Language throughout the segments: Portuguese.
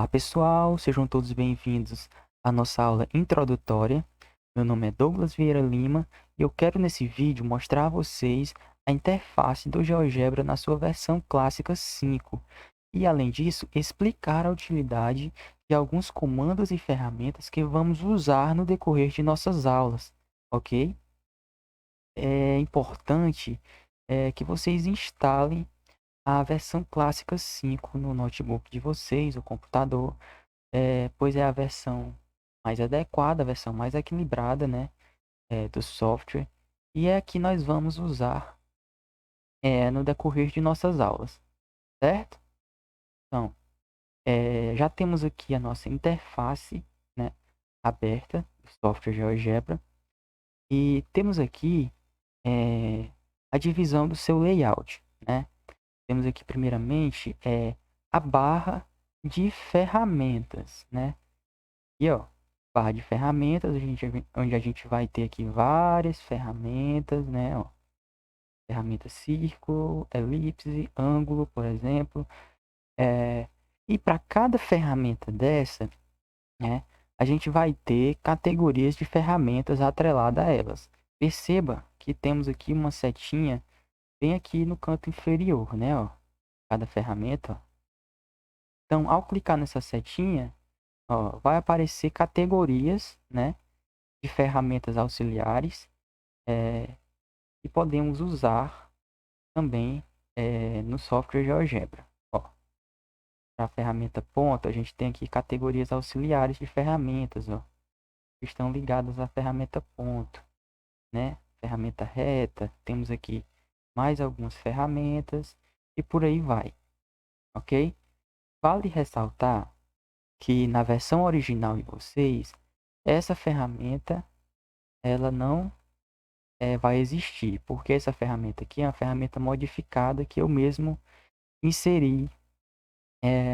Olá pessoal, sejam todos bem-vindos à nossa aula introdutória. Meu nome é Douglas Vieira Lima e eu quero nesse vídeo mostrar a vocês a interface do GeoGebra na sua versão clássica 5 e, além disso, explicar a utilidade de alguns comandos e ferramentas que vamos usar no decorrer de nossas aulas, ok? É importante que vocês instalem a versão clássica 5 no notebook de vocês, o computador, pois é a versão mais adequada, a versão mais equilibrada, né, do software, e é a que nós vamos usar no decorrer de nossas aulas, certo? Então, já temos aqui a nossa interface, né, aberta do software GeoGebra, e temos aqui a divisão do seu layout, né? Temos aqui primeiramente a barra de ferramentas, né? E ó, barra de ferramentas, onde a gente vai ter aqui várias ferramentas, né? Ó, ferramenta círculo, elipse, ângulo, por exemplo. E para cada ferramenta dessa, né, a gente vai ter categorias de ferramentas atreladas a elas. Perceba que temos aqui uma setinha bem aqui no canto inferior, né? Ó, cada ferramenta. Ó. Então, ao clicar nessa setinha, ó, vai aparecer categorias, né, de ferramentas auxiliares que podemos usar também no software GeoGebra. Para a ferramenta ponto, a gente tem aqui categorias auxiliares de ferramentas, ó, que estão ligadas à ferramenta ponto, né? Ferramenta reta, temos aqui mais algumas ferramentas e por aí vai, ok? Vale ressaltar que na versão original de vocês, essa ferramenta ela não vai existir, porque essa ferramenta aqui é uma ferramenta modificada que eu mesmo inseri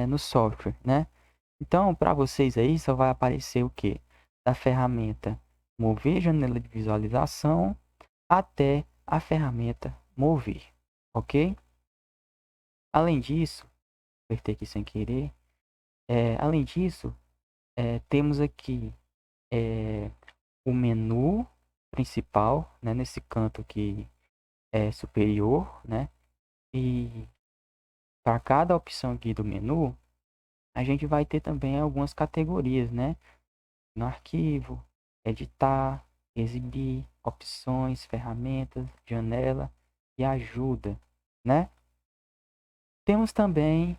no software, né? Então, para vocês aí, só vai aparecer o que? Da ferramenta mover janela de visualização até a ferramenta mover, ok? Além disso, apertei aqui sem querer. Além disso, temos aqui o menu principal, né? Nesse canto aqui superior, né? E para cada opção aqui do menu, a gente vai ter também algumas categorias, né? No arquivo, editar, exibir, opções, ferramentas, janela e ajuda, né? Temos também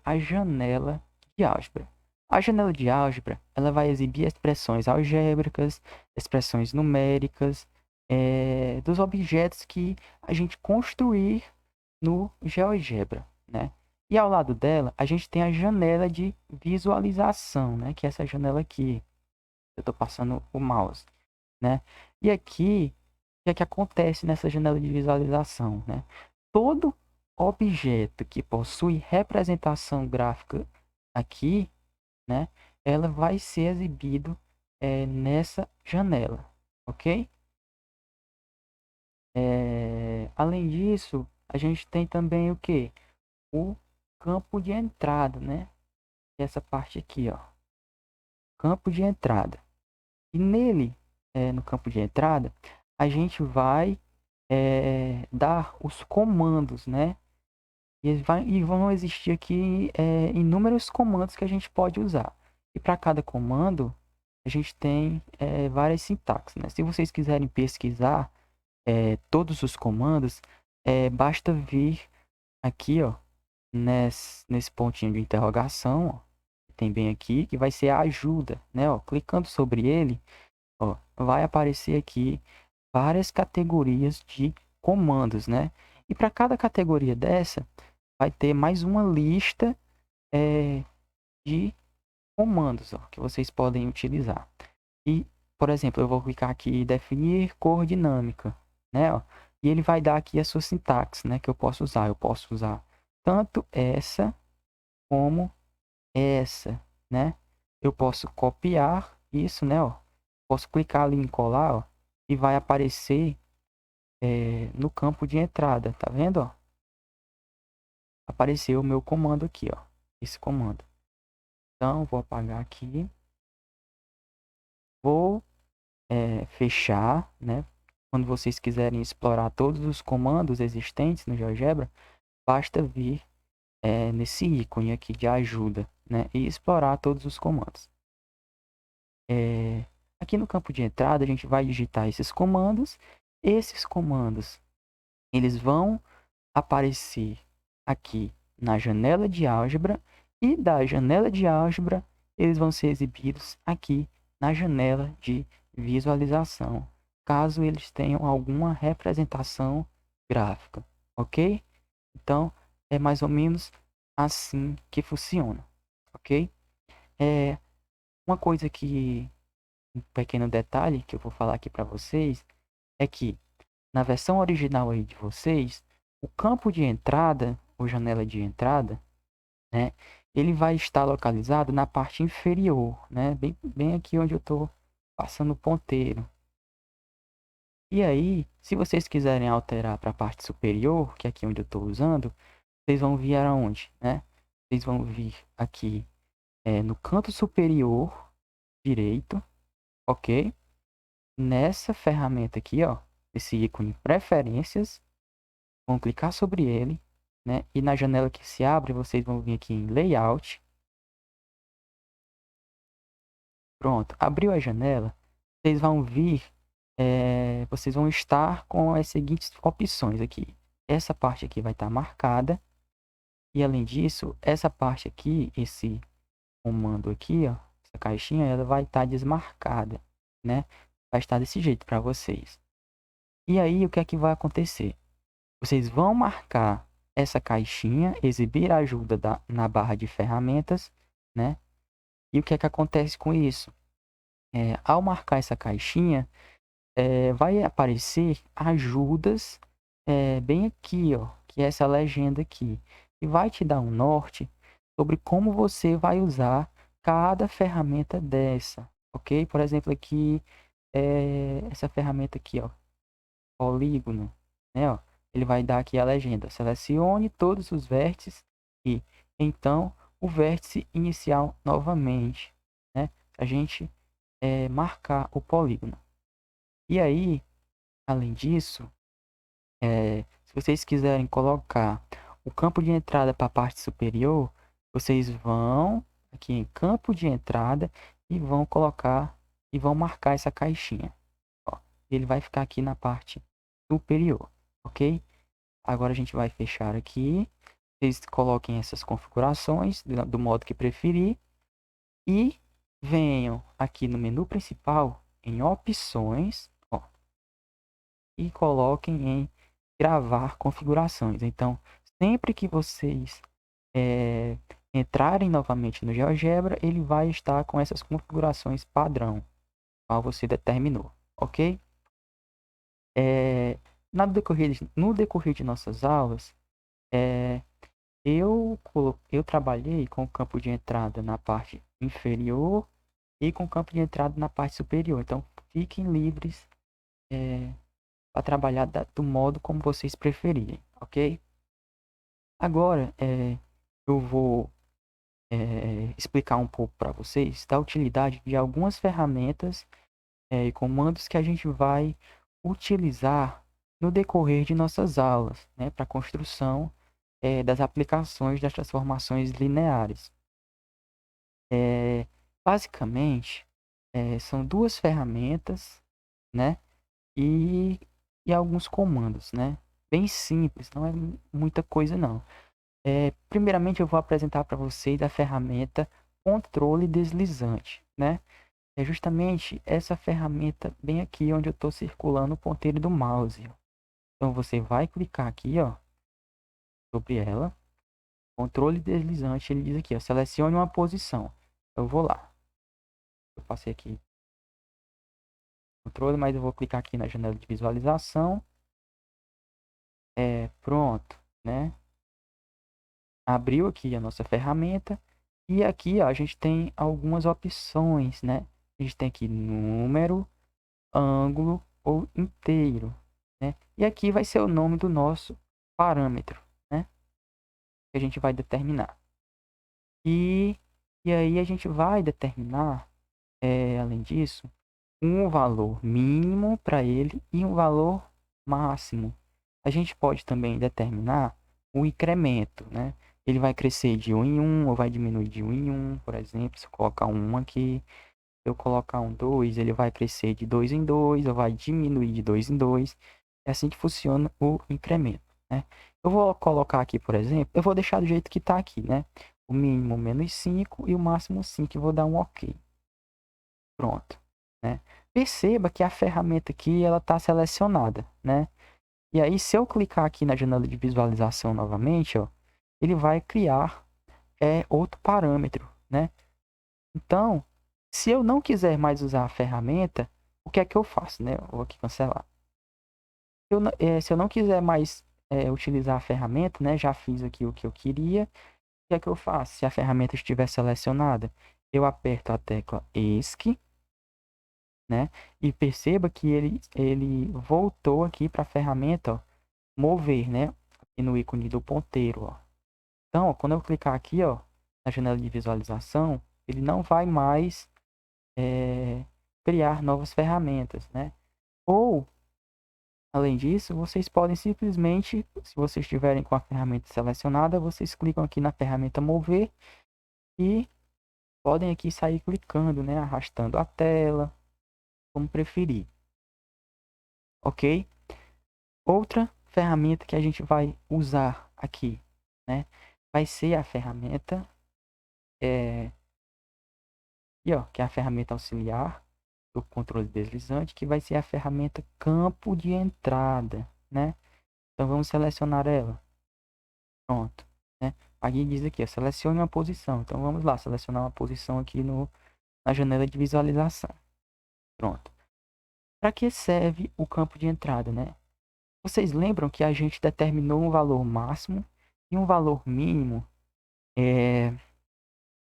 a janela de álgebra. A janela de álgebra, ela vai exibir expressões algébricas, expressões numéricas, dos objetos que a gente construir no GeoGebra, né? E ao lado dela, a gente tem a janela de visualização, né? Que é essa janela aqui. Eu estou passando o mouse, né? E aqui, o que é que acontece nessa janela de visualização, né? Todo objeto que possui representação gráfica aqui, né? Ela vai ser exibido nessa janela, ok? Além disso, a gente tem também o que? O campo de entrada, né? Essa parte aqui, ó, campo de entrada. E nele, no campo de entrada, a gente vai dar os comandos, né? E vão existir aqui inúmeros comandos que a gente pode usar. E para cada comando, a gente tem várias sintaxes, né? Se vocês quiserem pesquisar todos os comandos, basta vir aqui, ó, nesse pontinho de interrogação, ó, que tem bem aqui, que vai ser a ajuda, né? Ó, clicando sobre ele, ó, vai aparecer aqui várias categorias de comandos, né? E para cada categoria dessa, vai ter mais uma lista de comandos, ó, que vocês podem utilizar. E, por exemplo, eu vou clicar aqui em definir cor dinâmica, né? Ó, e ele vai dar aqui a sua sintaxe, né? Que eu posso usar. Eu posso usar tanto essa como essa, né? Eu posso copiar isso, né? Ó, posso clicar ali em colar, ó, e vai aparecer no campo de entrada, tá vendo? Ó? Apareceu o meu comando aqui, ó, esse comando. Então, vou apagar aqui. Vou fechar, né? Quando vocês quiserem explorar todos os comandos existentes no GeoGebra, basta vir nesse ícone aqui de ajuda, né? E explorar todos os comandos. Aqui no campo de entrada, a gente vai digitar esses comandos. Esses comandos, eles vão aparecer aqui na janela de álgebra, e da janela de álgebra eles vão ser exibidos aqui na janela de visualização, caso eles tenham alguma representação gráfica, ok? Então é mais ou menos assim que funciona, ok? Uma coisa que, um pequeno detalhe que eu vou falar aqui para vocês é que na versão original aí de vocês, o campo de entrada, ou janela de entrada, né, ele vai estar localizado na parte inferior, né, bem aqui onde eu estou passando o ponteiro. E aí, se vocês quiserem alterar para a parte superior, que é aqui onde eu estou usando, vocês vão vir aonde, né? Vocês vão vir aqui no canto superior direito, ok? Nessa ferramenta aqui, ó, esse ícone preferências, vão clicar sobre ele, né? E na janela que se abre, vocês vão vir aqui em Layout. Pronto, abriu a janela, vocês vão vir, vocês vão estar com as seguintes opções aqui. Essa parte aqui vai estar marcada. E além disso, essa parte aqui, esse comando aqui, ó, essa caixinha, ela vai estar desmarcada, né? Vai estar desse jeito para vocês. E aí, o que é que vai acontecer? Vocês vão marcar essa caixinha, exibir ajuda na barra de ferramentas, né? E o que é que acontece com isso? Ao marcar essa caixinha, vai aparecer ajudas bem aqui, ó, que é essa legenda aqui. E vai te dar um norte sobre como você vai usar cada ferramenta dessa, ok? Por exemplo, aqui, essa ferramenta aqui, ó, polígono, né, ó, ele vai dar aqui a legenda. Selecione todos os vértices e então o vértice inicial novamente, né? A gente marcar o polígono. E aí, além disso, se vocês quiserem colocar o campo de entrada para a parte superior, vocês vão aqui em campo de entrada e vão colocar e vão marcar essa caixinha. Ó, ele vai ficar aqui na parte superior, ok? Agora a gente vai fechar aqui. Vocês coloquem essas configurações do modo que preferir e venham aqui no menu principal em opções, ó, e coloquem em gravar configurações. Então, sempre que vocês entrarem novamente no GeoGebra, ele vai estar com essas configurações padrão, qual você determinou, ok? No decorrer de nossas aulas, eu trabalhei com o campo de entrada na parte inferior e com o campo de entrada na parte superior. Então, fiquem livres para trabalhar do modo como vocês preferirem, ok? Agora, eu vou explicar um pouco para vocês da utilidade de algumas ferramentas e comandos que a gente vai utilizar no decorrer de nossas aulas, né, para a construção das aplicações das transformações lineares. Basicamente, são duas ferramentas, né, e, e alguns comandos, né, bem simples, não é muita coisa não. Primeiramente, eu vou apresentar para vocês a ferramenta controle deslizante, né? É justamente essa ferramenta bem aqui onde eu estou circulando o ponteiro do mouse. Ó. Então você vai clicar aqui, ó, sobre ela. Controle deslizante, ele diz aqui, ó, selecione uma posição. Eu vou lá. Eu passei aqui controle, mas eu vou clicar aqui na janela de visualização. Pronto, né? Abriu aqui a nossa ferramenta. E aqui, ó, a gente tem algumas opções, né? A gente tem aqui número, ângulo ou inteiro, né? E aqui vai ser o nome do nosso parâmetro, né? Que a gente vai determinar. E E aí a gente vai determinar, além disso, um valor mínimo para ele e um valor máximo. A gente pode também determinar o incremento, né? Ele vai crescer de 1 em 1 ou vai diminuir de 1 em 1, por exemplo. Se eu colocar um 1 aqui, se eu colocar um 2, ele vai crescer de 2 em 2 ou vai diminuir de 2 em 2. É assim que funciona o incremento, né? Eu vou colocar aqui, por exemplo, eu vou deixar do jeito que está aqui, né? O mínimo menos 5 e o máximo 5. E vou dar um OK. Pronto, né? Perceba que a ferramenta aqui ela está selecionada, né? E aí, se eu clicar aqui na janela de visualização novamente, ó, ele vai criar outro parâmetro, né? Então, se eu não quiser mais usar a ferramenta, o que é que eu faço, né? Eu vou aqui cancelar. Se eu não quiser mais utilizar a ferramenta, né? Já fiz aqui o que eu queria. O que é que eu faço? Se a ferramenta estiver selecionada, eu aperto a tecla ESC, né? E perceba que ele voltou aqui para a ferramenta, ó, mover, né? Aqui no ícone do ponteiro, ó. Então, ó, quando eu clicar aqui, ó, na janela de visualização, ele não vai mais criar novas ferramentas, né? Ou, além disso, vocês podem simplesmente, se vocês estiverem com a ferramenta selecionada, vocês clicam aqui na ferramenta mover e podem aqui sair clicando, né? Arrastando a tela, como preferir, ok? Outra ferramenta que a gente vai usar aqui, né? Vai ser a ferramenta, aqui, ó, que é a ferramenta auxiliar do controle deslizante, que vai ser a ferramenta campo de entrada, né? Então vamos selecionar ela. Pronto, né? Aqui diz aqui, ó, selecione uma posição. Então vamos lá, selecionar uma posição aqui na janela de visualização. Pronto. Para que serve o campo de entrada, né? Vocês lembram que a gente determinou um valor máximo e um valor mínimo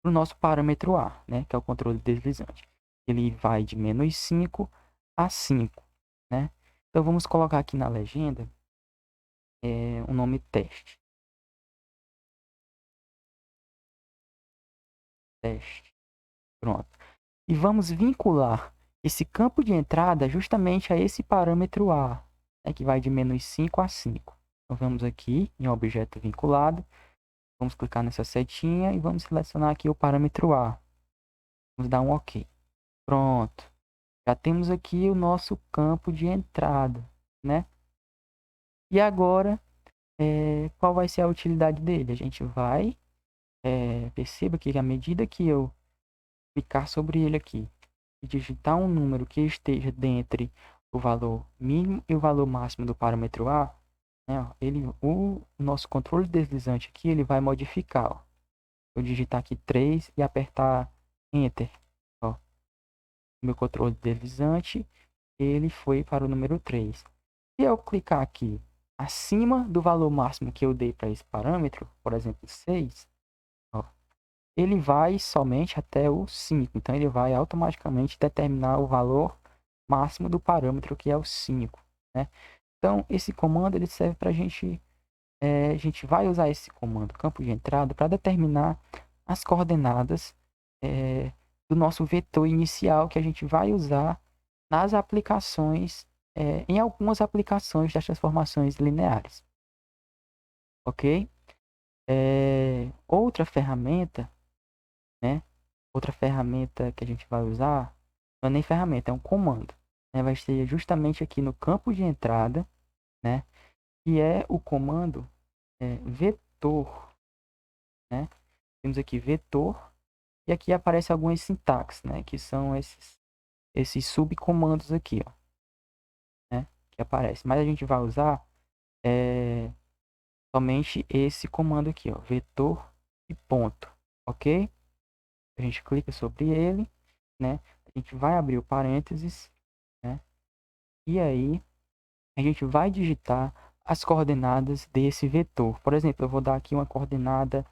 para o nosso parâmetro A, né? Que é o controle deslizante. Ele vai de menos 5 a 5, né? Então vamos colocar aqui na legenda o nome teste. Teste. Pronto. E vamos vincular esse campo de entrada justamente a esse parâmetro A, né, que vai de menos 5 a 5. Então vamos aqui em objeto vinculado. Vamos clicar nessa setinha e vamos selecionar aqui o parâmetro A. Vamos dar um OK. Pronto. Já temos aqui o nosso campo de entrada, né? E agora, qual vai ser a utilidade dele? A gente vai, perceba que à medida que eu clicar sobre ele aqui e digitar um número que esteja dentre o valor mínimo e o valor máximo do parâmetro A, né, ó, o nosso controle deslizante aqui, ele vai modificar. Ó. Eu digitar aqui 3 e apertar Enter. Ó. Meu controle deslizante, ele foi para o número 3. Se eu clicar aqui acima do valor máximo que eu dei para esse parâmetro, por exemplo, 6, ó, ele vai somente até o 5. Então, ele vai automaticamente determinar o valor máximo do parâmetro, que é o 5. Né? Então, esse comando ele serve para a gente vai usar esse comando, campo de entrada, para determinar as coordenadas do nosso vetor inicial que a gente vai usar nas aplicações, em algumas aplicações das transformações lineares. Ok? Outra ferramenta, né? Outra ferramenta que a gente vai usar, não é nem ferramenta, é um comando. Né? Vai ser justamente aqui no campo de entrada, né? Que é o comando vetor, né? Temos aqui vetor e aqui aparece algumas sintaxes, né? Que são esses subcomandos aqui, ó, né? Que aparece. Mas a gente vai usar somente esse comando aqui, ó, vetor e ponto, ok? A gente clica sobre ele, né? A gente vai abrir o parênteses, né? E aí a gente vai digitar as coordenadas desse vetor. Por exemplo, eu vou dar aqui uma coordenada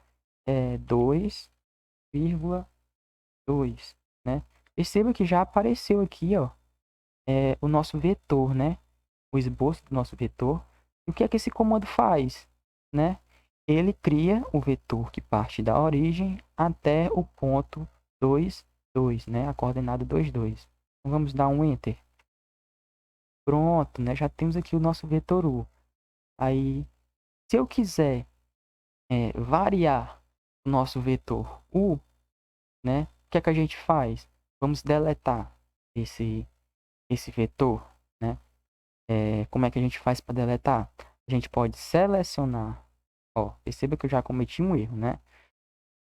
2,2, né? Perceba que já apareceu aqui, ó, o nosso vetor, né? O esboço do nosso vetor. E o que é que esse comando faz, né? Ele cria o vetor que parte da origem até o ponto 2, 2, né? A coordenada 2, 2. Então, vamos dar um Enter. Pronto, né? Já temos aqui o nosso vetor U. Aí, se eu quiser variar o nosso vetor U, né? O que é que a gente faz? Vamos deletar esse vetor, né? Como é que a gente faz para deletar? A gente pode selecionar. Ó, perceba que eu já cometi um erro, né?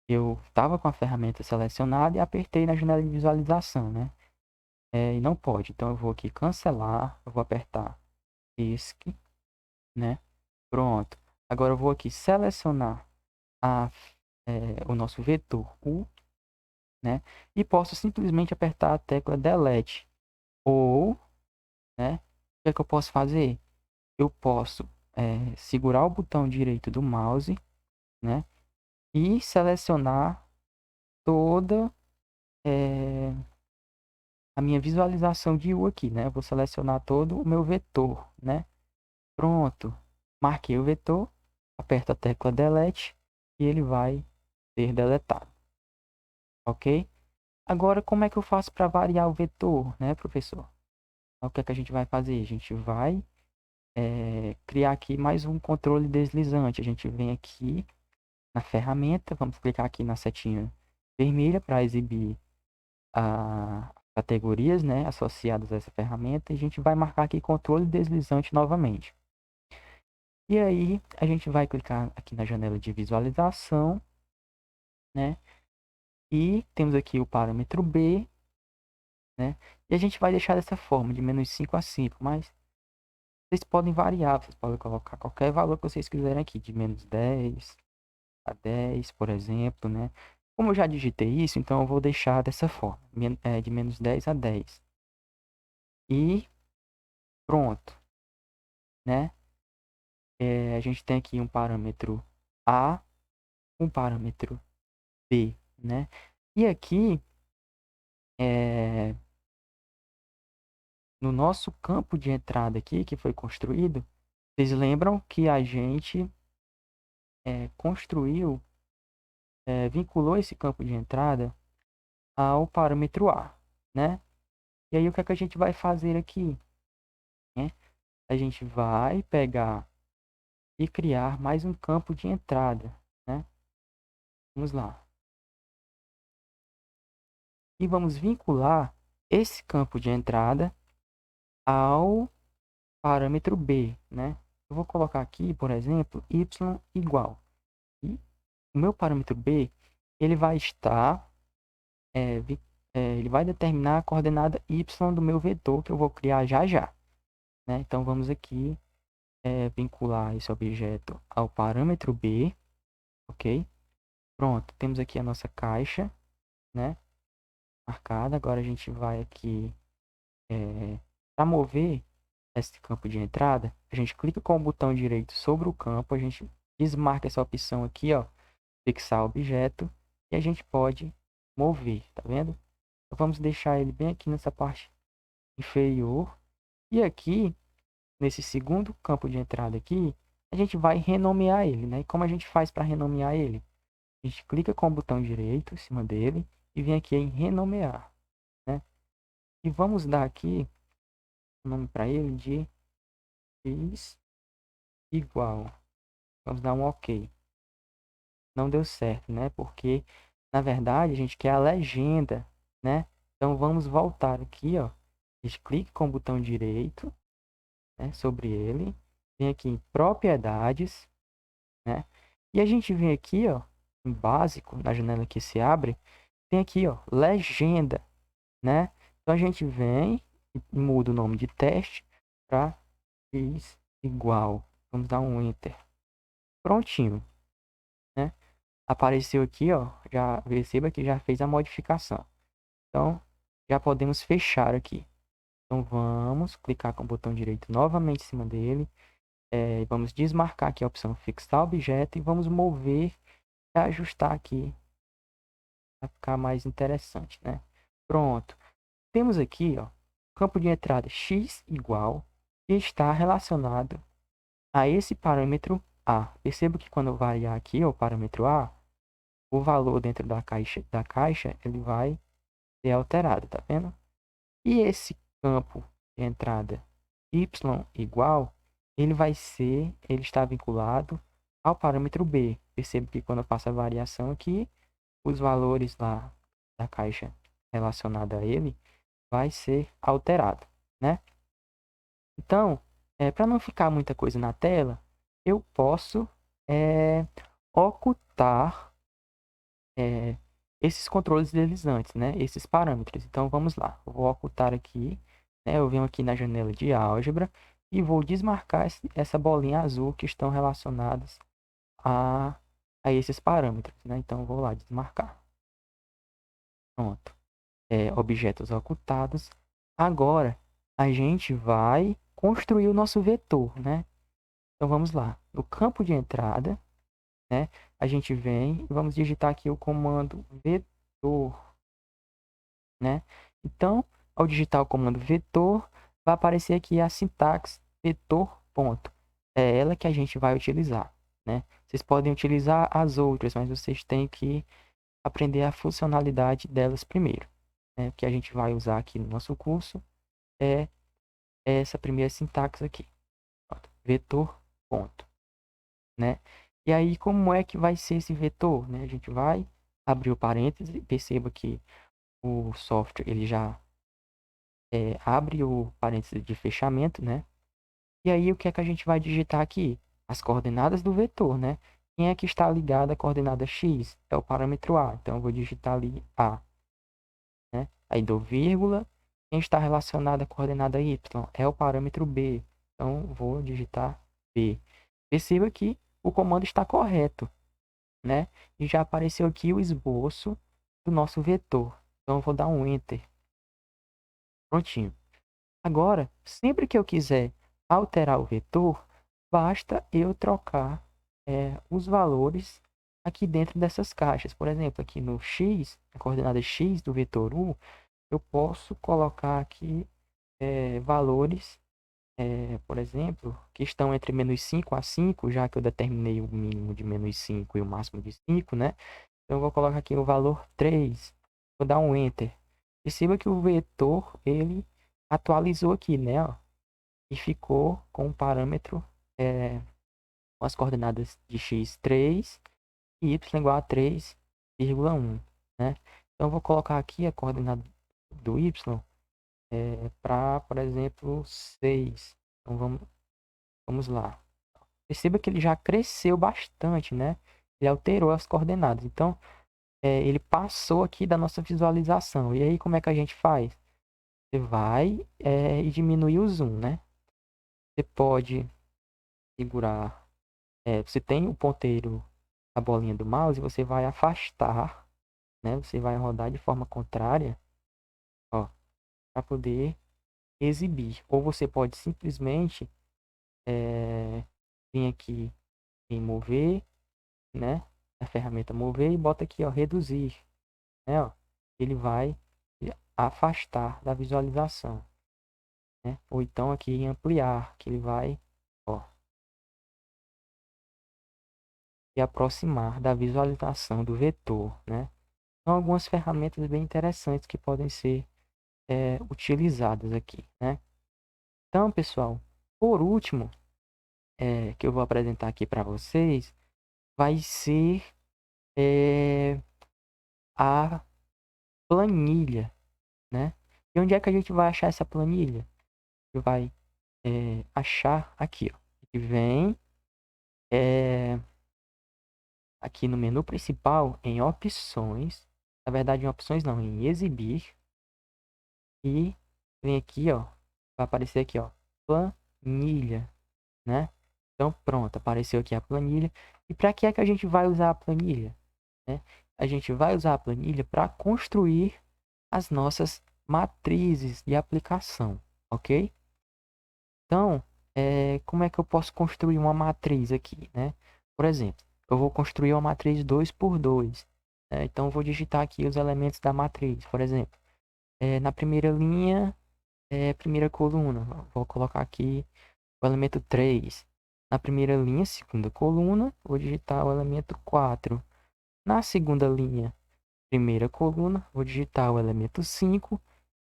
Eu estava com a ferramenta selecionada e apertei na janela de visualização, né? E não pode. Então eu vou aqui cancelar, eu vou apertar Escape, né? Pronto. Agora eu vou aqui selecionar o nosso vetor U, né? E posso simplesmente apertar a tecla Delete. Ou, né? O que é que eu posso fazer? Eu posso segurar o botão direito do mouse, né? E selecionar toda a minha visualização de U aqui, né? Eu vou selecionar todo o meu vetor, né? Pronto. Marquei o vetor, aperto a tecla Delete e ele vai ser deletado, ok? Agora, como é que eu faço para variar o vetor, né, professor? O que é que a gente vai fazer? A gente vai criar aqui mais um controle deslizante. A gente vem aqui na ferramenta, vamos clicar aqui na setinha vermelha para exibir as categorias, né, associadas a essa ferramenta. E a gente vai marcar aqui controle deslizante novamente. E aí, a gente vai clicar aqui na janela de visualização, né? E temos aqui o parâmetro B, né? E a gente vai deixar dessa forma, de menos 5 a 5, mas vocês podem variar, vocês podem colocar qualquer valor que vocês quiserem aqui, de menos 10 a 10, por exemplo, né? Como eu já digitei isso, então eu vou deixar dessa forma, de menos 10 a 10. E pronto, né? A gente tem aqui um parâmetro A, um parâmetro B, né? E aqui, no nosso campo de entrada aqui, que foi construído, vocês lembram que a gente construiu, vinculou esse campo de entrada ao parâmetro A, né? E aí o que é que a gente vai fazer aqui, né? A gente vai pegar e criar mais um campo de entrada, né? Vamos lá. E vamos vincular esse campo de entrada ao parâmetro B, né? Eu vou colocar aqui, por exemplo, y igual. E o meu parâmetro B, ele vai estar, ele vai determinar a coordenada y do meu vetor que eu vou criar já já, né? Então vamos aqui vincular esse objeto ao parâmetro B, ok? Pronto, temos aqui a nossa caixa, né? Marcada. Agora a gente vai aqui para mover esse campo de entrada, a gente clica com o botão direito sobre o campo, a gente desmarca essa opção aqui, ó, fixar objeto, e a gente pode mover, tá vendo? Então, vamos deixar ele bem aqui nessa parte inferior. E aqui, nesse segundo campo de entrada aqui, a gente vai renomear ele, né? E como a gente faz para renomear ele? A gente clica com o botão direito em cima dele e vem aqui em renomear, né? E vamos dar aqui o nome para ele de x igual. Vamos dar um OK. Não deu certo, né? Porque, na verdade, a gente quer a legenda, né? Então, vamos voltar aqui, ó. A gente clica com o botão direito, né, sobre ele. Vem aqui em propriedades, né? E a gente vem aqui, ó, em básico, na janela que se abre, tem aqui, ó, legenda, né? Então, a gente vem e muda o nome de teste para x igual. Vamos dar um Enter. Prontinho, né? Apareceu aqui, ó, já perceba que já fez a modificação. Então, já podemos fechar aqui. Então, vamos clicar com o botão direito novamente em cima dele. Vamos desmarcar aqui a opção fixar objeto e vamos mover e ajustar aqui para ficar mais interessante, né? Pronto. Temos aqui, ó, campo de entrada x igual e está relacionado a esse parâmetro A. Perceba que quando eu variar aqui, ó, o parâmetro A, o valor dentro da caixa ele vai ser alterado, tá vendo? E esse campo de entrada y igual, ele está vinculado ao parâmetro b. Perceba que quando eu faço a variação aqui, os valores lá da caixa relacionada a ele vai ser alterado, né? Então, para não ficar muita coisa na tela, eu posso ocultar esses controles deslizantes, né? Esses parâmetros. Então, vamos lá. Eu vou ocultar aqui, né? Eu venho aqui na janela de álgebra e vou desmarcar essa bolinha azul que estão relacionadas a, a esses parâmetros, né? Então, eu vou lá desmarcar. Pronto. Objetos ocultados. Agora, a gente vai construir o nosso vetor, né? Então, vamos lá. No campo de entrada, né? A gente vem e vamos digitar aqui o comando vetor, né? Então, ao digitar o comando vetor, vai aparecer aqui a sintaxe vetor ponto. É ela que a gente vai utilizar, né? Vocês podem utilizar as outras, mas vocês têm que aprender a funcionalidade delas primeiro, né? O que a gente vai usar aqui no nosso curso é essa primeira sintaxe aqui, pronto, vetor ponto, né? E aí, como é que vai ser esse vetor, né? A gente vai abrir o parêntese, perceba que o software ele já abre o parêntese de fechamento, né? E aí, o que é que a gente vai digitar aqui? As coordenadas do vetor, né? Quem é que está ligado à coordenada x? É o parâmetro a. Então, eu vou digitar ali a, né? Aí, dou vírgula. Quem está relacionado à coordenada y? É o parâmetro b. Então, vou digitar b. Perceba que o comando está correto, né? E já apareceu aqui o esboço do nosso vetor. Então, eu vou dar um Enter. Prontinho. Agora, sempre que eu quiser alterar o vetor, basta eu trocar os valores aqui dentro dessas caixas. Por exemplo, aqui no x, a coordenada x do vetor 1, eu posso colocar aqui valores, por exemplo, que estão entre -5 a 5, já que eu determinei o mínimo de -5 e o máximo de 5, né? Então, eu vou colocar aqui o valor 3. Vou dar um Enter. Perceba que o vetor, ele atualizou aqui, né? Ó, e ficou com o parâmetro, com as coordenadas de x 3 e y igual a 3,1, né? Então, eu vou colocar aqui a coordenada do y para, por exemplo, 6. Então, vamos lá. Perceba que ele já cresceu bastante, né? Ele alterou as coordenadas. Então, ele passou aqui da nossa visualização. E aí, como é que a gente faz? Você vai e diminui o zoom, né? Você pode segurar. Você tem o ponteiro, a bolinha do mouse, você vai afastar, né? Você vai rodar de forma contrária, ó, para poder exibir. Ou você pode simplesmente vir aqui em mover, né? A ferramenta mover e bota aqui, ó, reduzir, né? Ó, ele vai afastar da visualização, né? Ou então aqui em ampliar, que ele vai, ó, e aproximar da visualização do vetor, né? São algumas ferramentas bem interessantes que podem ser utilizadas aqui, né? Então, pessoal, por último, que eu vou apresentar aqui para vocês, vai ser a planilha, né? E onde é que a gente vai achar essa planilha? A gente vai achar aqui, ó. A gente vem aqui no menu principal em opções, na verdade em opções não, em exibir, e vem aqui, ó, vai aparecer aqui, ó, planilha, né? Então pronto, apareceu aqui a planilha. E para que é que a gente vai usar a planilha, né? A gente vai usar a planilha para construir as nossas matrizes de aplicação, ok? Então, como é que eu posso construir uma matriz aqui, né? Por exemplo, eu vou construir uma matriz 2 por 2, né? Então, eu vou digitar aqui os elementos da matriz. Por exemplo, na primeira linha, primeira coluna, vou colocar aqui o elemento 3. Na primeira linha, segunda coluna, vou digitar o elemento 4. Na segunda linha, primeira coluna, vou digitar o elemento 5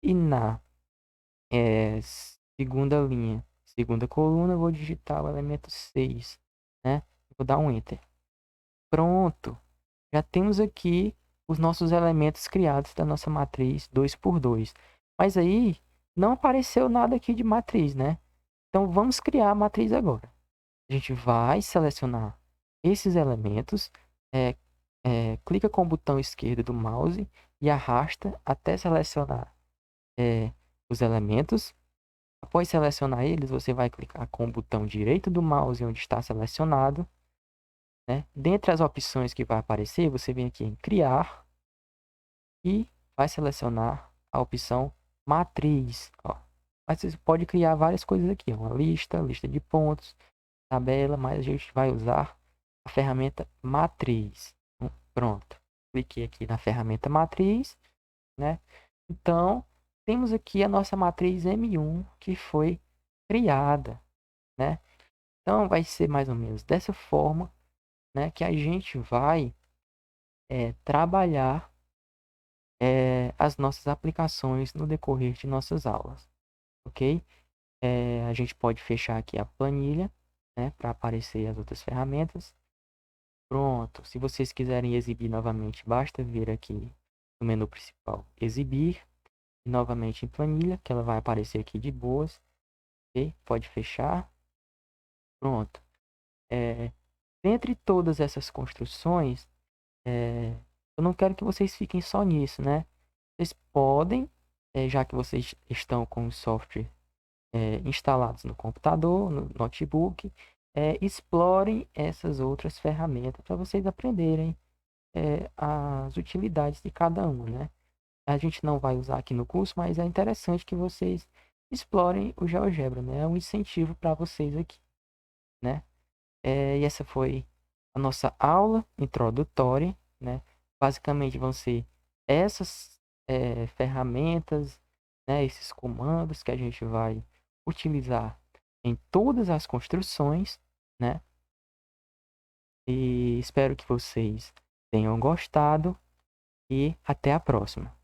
e na segunda linha, segunda coluna, vou digitar o elemento 6, né? Vou dar um Enter. Pronto. Já temos aqui os nossos elementos criados da nossa matriz 2 por 2. Mas aí não apareceu nada aqui de matriz, né? Então vamos criar a matriz agora. A gente vai selecionar esses elementos, é, clica com o botão esquerdo do mouse e arrasta até selecionar os elementos. Após selecionar eles, você vai clicar com o botão direito do mouse onde está selecionado, né? Dentre as opções que vai aparecer, você vem aqui em criar e vai selecionar a opção matriz, ó. Mas você pode criar várias coisas aqui, ó, uma lista de pontos, tabela, mas a gente vai usar a ferramenta matriz. Pronto. Cliquei aqui na ferramenta matriz, né? Então, temos aqui a nossa matriz M1 que foi criada, né? Então, vai ser mais ou menos dessa forma, né, que a gente vai trabalhar as nossas aplicações no decorrer de nossas aulas, ok? A gente pode fechar aqui a planilha, né, para aparecer as outras ferramentas. Pronto. Se vocês quiserem exibir novamente, basta vir aqui no menu principal, exibir, e novamente em planilha, que ela vai aparecer aqui de boas, ok? Pode fechar. Pronto. Dentre todas essas construções, eu não quero que vocês fiquem só nisso, né? Vocês podem, já que vocês estão com o software instalados no computador, no notebook, explorem essas outras ferramentas para vocês aprenderem as utilidades de cada uma, né? A gente não vai usar aqui no curso, mas é interessante que vocês explorem o GeoGebra, né? É um incentivo para vocês aqui, né? E essa foi a nossa aula introdutória, né? Basicamente vão ser essas ferramentas, né? Esses comandos que a gente vai utilizar em todas as construções, né? E espero que vocês tenham gostado e até a próxima.